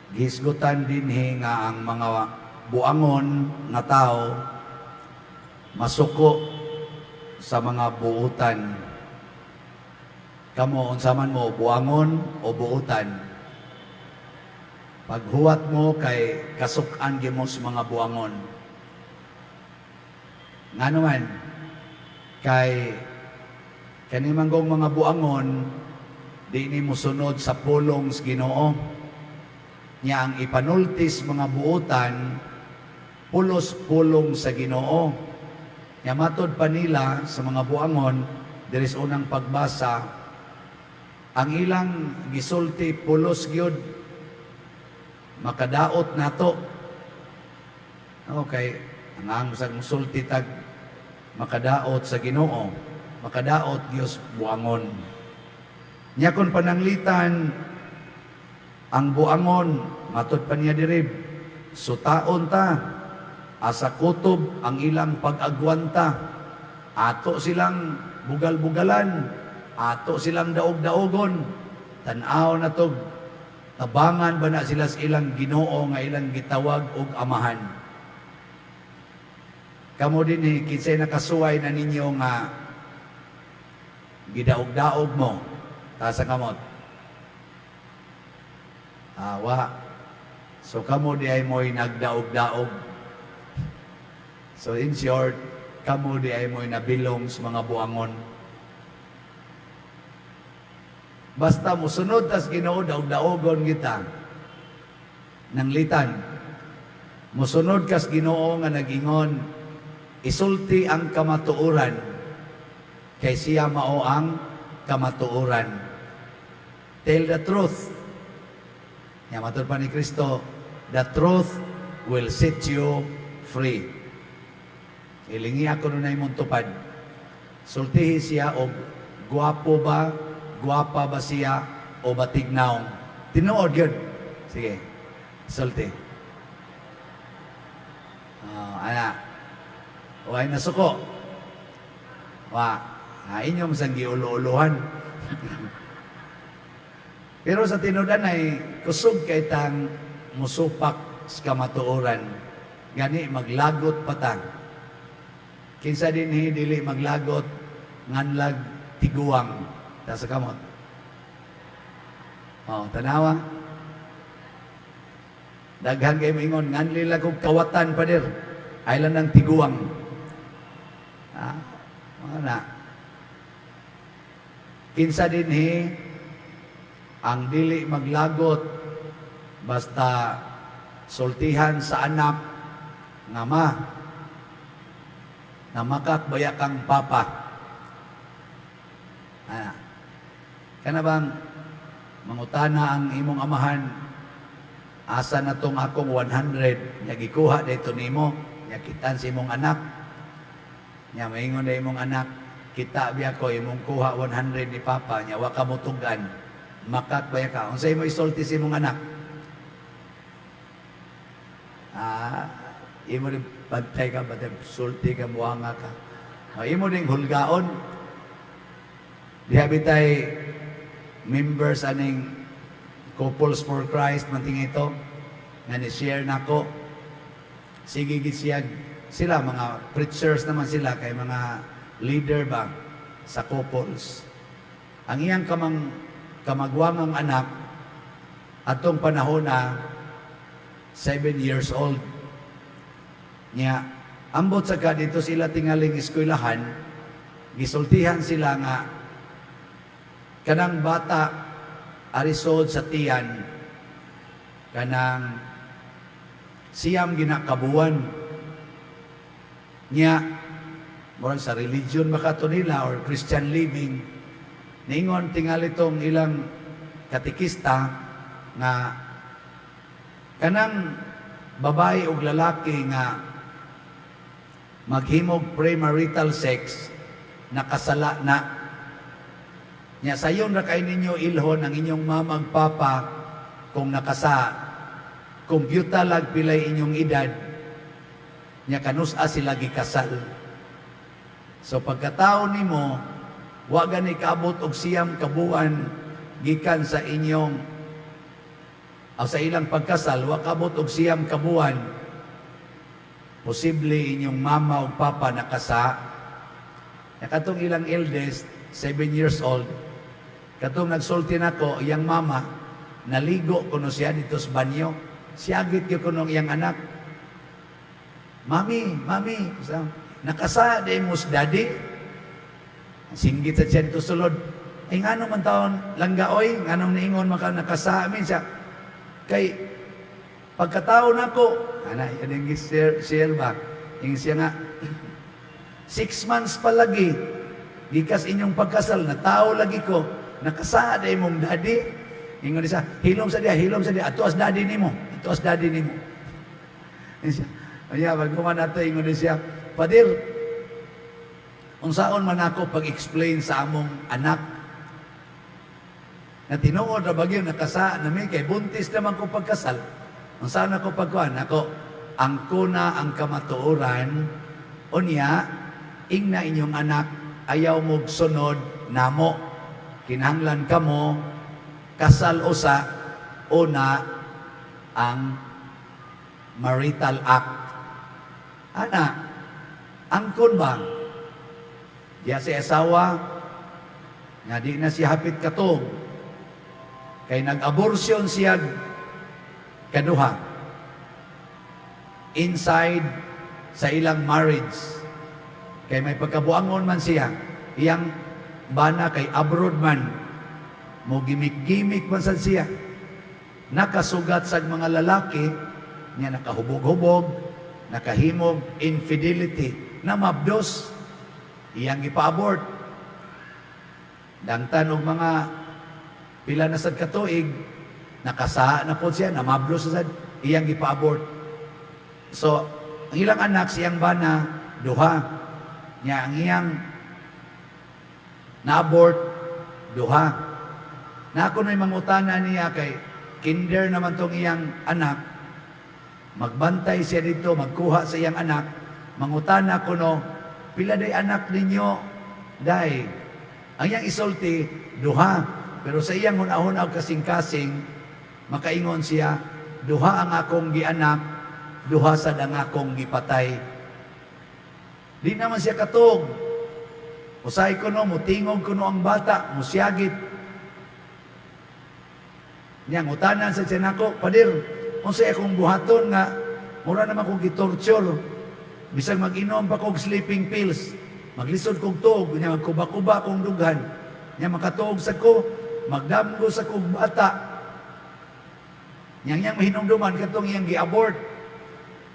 Gisgutan dinhi nga ang mga buangon nga tao masuko sa mga buutan. Kamo unsa man mo, buangon o buutan? Paghuwat mo kay kasuk-an gyud mo sa mga buangon. Ngano man kay kani manggong mga buangon di ni mosunod sa pulong sa Ginoo. Nya ang ipanultis mga buutan pulos pulong sa Ginoo. Nya matod pa nila sa mga buangon diri sa unang pagbasa, ang ilang gisulti pulos gyud makadaot nato. Okay, ang sa musulti tag makadaot sa Ginoo, makadaot Dios buangon. Nya kun pananglitan ang buangon, matod pa niya dirib, sutaon ta, asa kutob ang ilang pag-agwanta, ato silang bugal-bugalan, ato silang daog-daogon, tan-aw na to, tabangan ba na sila sa ilang Ginoo nga ilang gitawag og amahan. Kamo din kinsay nakasuway na ninyo nga gidaog-daog mo, ta sa kamot. Awa. So kamo di ay mo'y nagdaog-daog. So in short, kamo di ay mo'y nabilong sa mga buangon. Basta musunod tas Ginoo, daog-daogon kita. Nanglitan. Musunod kas Ginoo nga nagingon, isulti ang kamatuoran kay siya mao ang kamatuoran. Tell the truth. Nya matod pa ni Kristo, the truth will set you free. Ilingi ako nun ay mong tupad. Sultihi siya o guwapo ba, guwapa ba siya o batignaw. Tinuod yun. Sige, sulti. Ana, huwag nasuko. Inyong sang giulo-uluhan. Pero sa tinudan ay kusog kay tang musupak sa kamatuoran. Gani maglagot patang. Kinsa din dili maglagot nganlag tiguang ta sa kamot. Tanawa. Daghan kay moingon nganli lang kog kawatan pa dir. Aylan ng tiguang. Mana. Kinsa din ang dili maglagot basta sultihan sa anak nga ma na makakbaya kang papa. Kana bang mangutana ang imong amahan, asa na tong akong 100 nya gikuha dito nimo, nya kitan sa imong anak. Nya maingon na imong anak, kita biya ko imong kuha 100 ni papa, nya wa ka motugan. Makakbaya ka. Unsay mo isulti sa imong anak? Imo rin bantay ka, batay sulti ka, buhanga ka. Imo rin hulgaon. Diha bitay members aning Couples for Christ, manting ito, nga ni-share na ko. Sige gisiyag. Sila, mga preachers naman sila, kay mga leader ba sa couples. Ang iyang kamagwamang anak atong panahon na 7 years old niya ambot sa ka dito sila tingaling eskwelahan, gisultihan sila nga kanang bata arisod sa tiyan kanang siyam ginakabuan niya more sa religion makato nila or Christian living. Ningon tingali tong ilang katikista nga kanang babae o lalaki nga maghimog premarital sex nakasala na. Nya sayon ra kay ninyo ilhon ang inyong mamag papa kung nakasa kompyuta lag pilay inyong edad nya kanus-a sila gikasal. So pagkatao nimo wa gani kaabot og siyam kabuan gikan sa inyong sa ilang pagkasal wa kabot og siyam kabuan, posible inyong mama ug papa nakasa. Katong ilang eldest 7 years old, katong nagsulti nako iyang mama, naligo kuno siya dito sa banyo. Siyagit gyud kuno iyang anak. Mami, nakasa di mo si daddy. Singgit sa siya dito sulod. Ay ngano man taon langgaoy, nganong niingon maka nakasa amin siya. Kay pagkatao nako, ana yung share ba? Yung siya nga 6 months pa lagi, gikas inyong pagkasal, na tao lagi ko, nakasa di mong daddy. Ingon siya, hilom sa dia, ato as daddy nimo. Siya, ay, pagkuman nato, ingon siya, Padir, unsaon man ako pag-explain sa among anak, na tinuod na bagyo, nakasa na kay buntis naman ko pagkasal. Unsaon ako pagkuhan, ako, ang kuna ang kamatuoran, unya, ingna inyong anak, ayaw mong sunod namo. Kinahanglan kamo, kasal usa, una, ang marital act. Ana, angkon ba? Diya si asawa, nga di na siya hapit katong, kay nag-abortion siya kaduha, inside sa ilang marriage. Kay may pagkabuangon man siya, iyang bana kay abroad man, mo gimik-gimik man sad siya. Nakasugat sa mga lalaki, niya nakahubog-hubog, nakahimog infidelity, na mabdos, iyang ipa-abort. Dangtan og mga pila na sad katuig, nakasa na po siya, namablos na sad, iyang ipa-abort. So, ang ilang anak, siyang bana, duha. Niya, ang iyang na-abort, duha. Na ako na'y mangutana niya kay kinder naman tong iyang anak, magbantay siya dito, magkuha sa iyang anak, mangutana ko no, pila day anak ninyo, day. Ang iyang isulti, duha. Pero sa iyang hunahon kasing-kasing, makaingon siya, duha ang akong gianak, duha sad ang akong gipatay. Di naman siya katog. Usay ko no, mutingog ko no ang bata, musyagit. Niyang utanan sa siya nako, Padir, unsay akong buhaton nga, mura naman kong gitorture. Bisag mag-inom pa kong sleeping pills, maglisod kong tuog, niya magkuba-kuba kong dughan, niya makatuog sa ko, magdamgo sa kong bata. Niyang mahinumduman katong iyang gi-abort.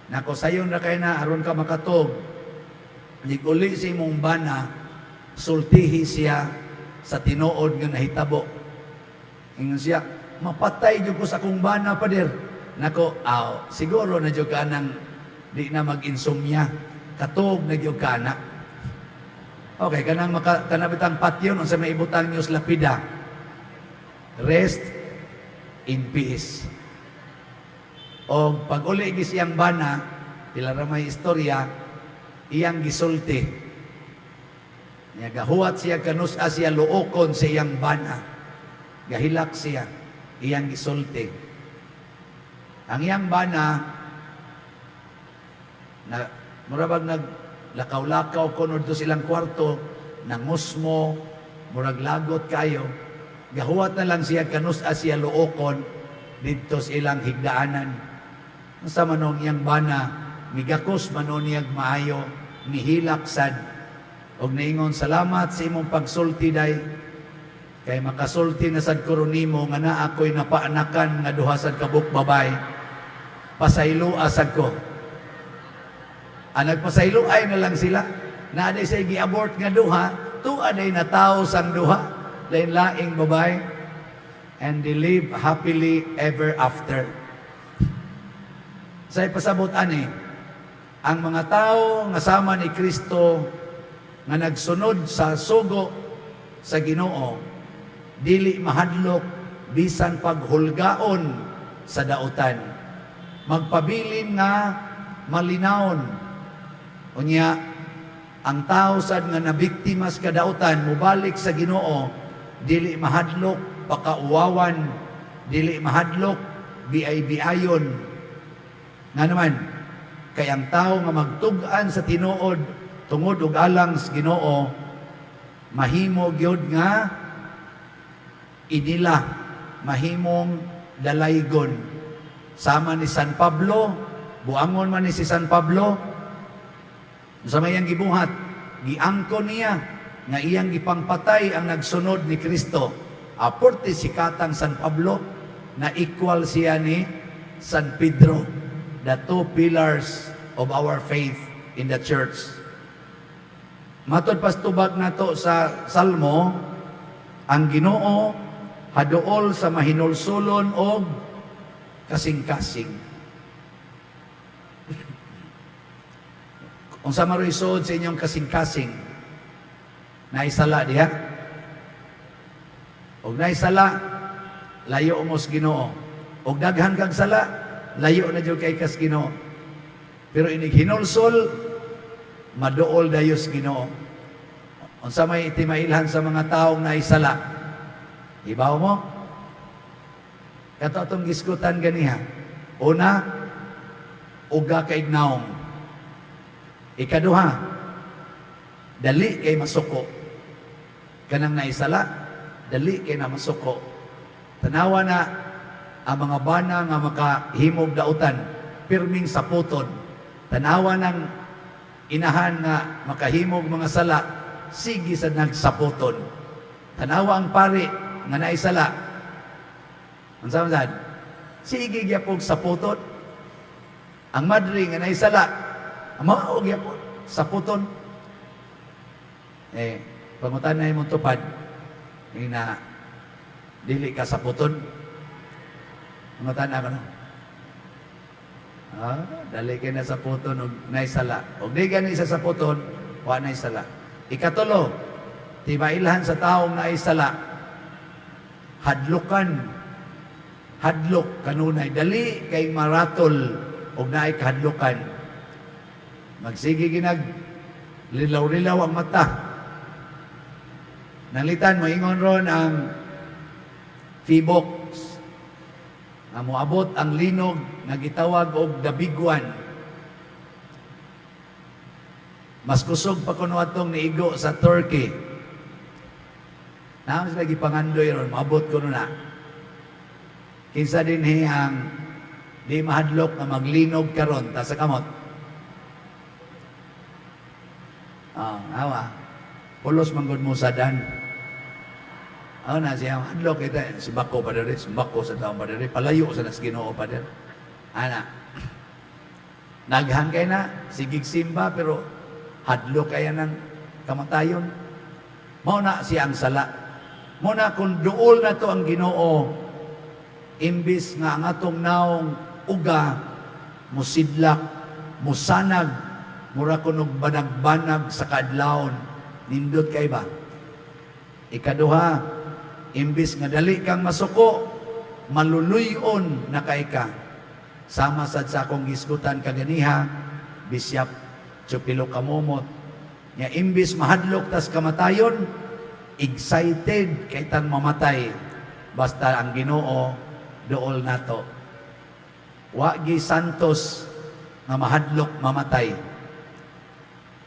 Nako sayon na kay na aron ka makatog. Uli si mong bana, sultihi siya sa tinuod nga nahitabo. Ingon siya, mapatay jud ko sa kong bana, Padir. Nako, siguro na jud ka nang di na mag-insomnia. Katog na jud ka na. Okay, kanabitang patyon unsa may ibutang niyo sa lapida. Rest in peace. O pag uli gisiyang bana, pila ra may istorya, iyang gisulti. Niya gahuwat siya kanus-a siya luokon sa iyang bana. Gahilak siya, iyang gisulti. Ang iyang bana, na murabag naglakaw-lakaw kuno dito silang kwarto, nangusmo, murag lagot kayo, gahuwat na lang siya kanus-a siya luokon dito sa ilang higdaanan. Sa manong iyang bana, migakos manon niyag maayo, mihilak sad, og naingon, salamat sa imong pagsulti day, kay makasulti na sad ko nimo nga na ako'y napaanakan nga duha sad kabuk babay, pasaylo asad ko. Nagpasaylo ay na lang sila, na aday say gi-abort nga duha, tu aday na tao sang duha, lain-laing babay, and they live happily ever after. Say pasabot ani, ang mga tao nga sama ni Kristo nga nagsunod sa sugo sa Ginoo, dili mahadlok bisan paghulgaon sa dautan. Magpabilin nga malinawon. Unya, ang tao sad nga nabiktima sa kadautan, mubalik sa Ginoo, dili mahadlok pakauwawan, dili mahadlok, biay-biayon. Nga naman, kay ang tao nga magtug-an sa tinuod, tungod og alang sa Ginoo, mahimo gyud nga inila, mahimong dalaygon. Sama ni San Pablo, buangon man ni si San Pablo, sa mayang gibuhat, giangko niya, nga iyang gipangpatay ang nagsunod ni Kristo. Aporte si katang San Pablo, na equal siya ni San Pedro, the two pillars of our faith in the church. Matod pastubag nato sa Salmo, ang Ginoo haduol sa mahinulsulon og kasing-kasing. Kung sa marisod sa inyong kasing-kasing, naisala diha. Og naisala, layo mo sa Ginoo. Og daghan kag sala, layo na jud kay kas Ginoo. Pero inig hinulsol, maduol dayo sa Ginoo. Unsa may itimailhan sa mga taong naisala? Ibaw mo? Kato atong giskutan ganiha. Una, uga kay ignaong. Ikaduha, dali kay masuko. Kanang naisala, dali kay na masuko. Tanawa na ang mga bana nga makahimog dautan, pirming saputon. Tanawa ng inahan nga makahimog mga sala, sige sa nagsaputon. Tanawa ang pari nga naisala. Ang samasan, sige gyapog saputon. Ang madri nga naisala, mao gyapon saputon. Pangutan na imong tupad, na dili ka saputon. Pangutan na ka no? Dali ka na saputon o naisala. O di ka na isa saputon, wa naisala. Ikatulo, timailhan sa taong naisala, hadlukan, hadlok kanunay. Dali kay maratol o naay kahadlukan. Magsige ginag lilaw-lilaw ang mata. Nalitan mo, ingon ron ang Fibox. Moabot ang linog, nagitawag og dabiguan. Mas kusog pa kuno atong niigo sa Turkey. Naam sila gipangandoy ron, moabot kuno na. Kinsa din ang di mahadlok na maglinog karon ta sa kamot. Awa. Pulos manggod mo sa dan. Na siya, hadlok kita, sumbako pa dali, sumbako sa taong pa dali, palayo sa nas Ginoo pa dali. Naghan kayo na, sigig simba, pero hadlok kaya ng kamatayon. Mao na siya ang sala. Mao na kung duol na to ang Ginoo, imbis nga ang atong naong uga, musidlak, musanag, mura kunog banag-banag sa kadlawon, nindot kay ba? Ikaduha, imbis nga dali kang masuko, maluluyon na kay ka. Sama sad sa akong gisgutan kaganiha, bisyap tsupilo kamomot. Nga imbis mahadlok tas kamatayon, excited kay tang mamatay. Basta ang Ginoo dool nato. Wa gi santos nga mahadlok mamatay.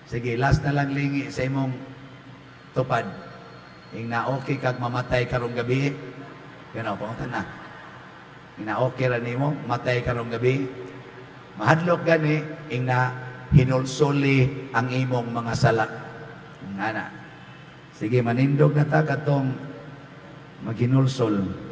Sige, last na lang lingi sa imong tupad. Ing na okay kag mamatay karong gabi. Kano pangutan na. Ing na okay ra nimo matay karong gabi. Mahadlok gani ing na hinulsuli ang imong mga sala. Ngana. Sige, manindog na ta katong maghinulsol.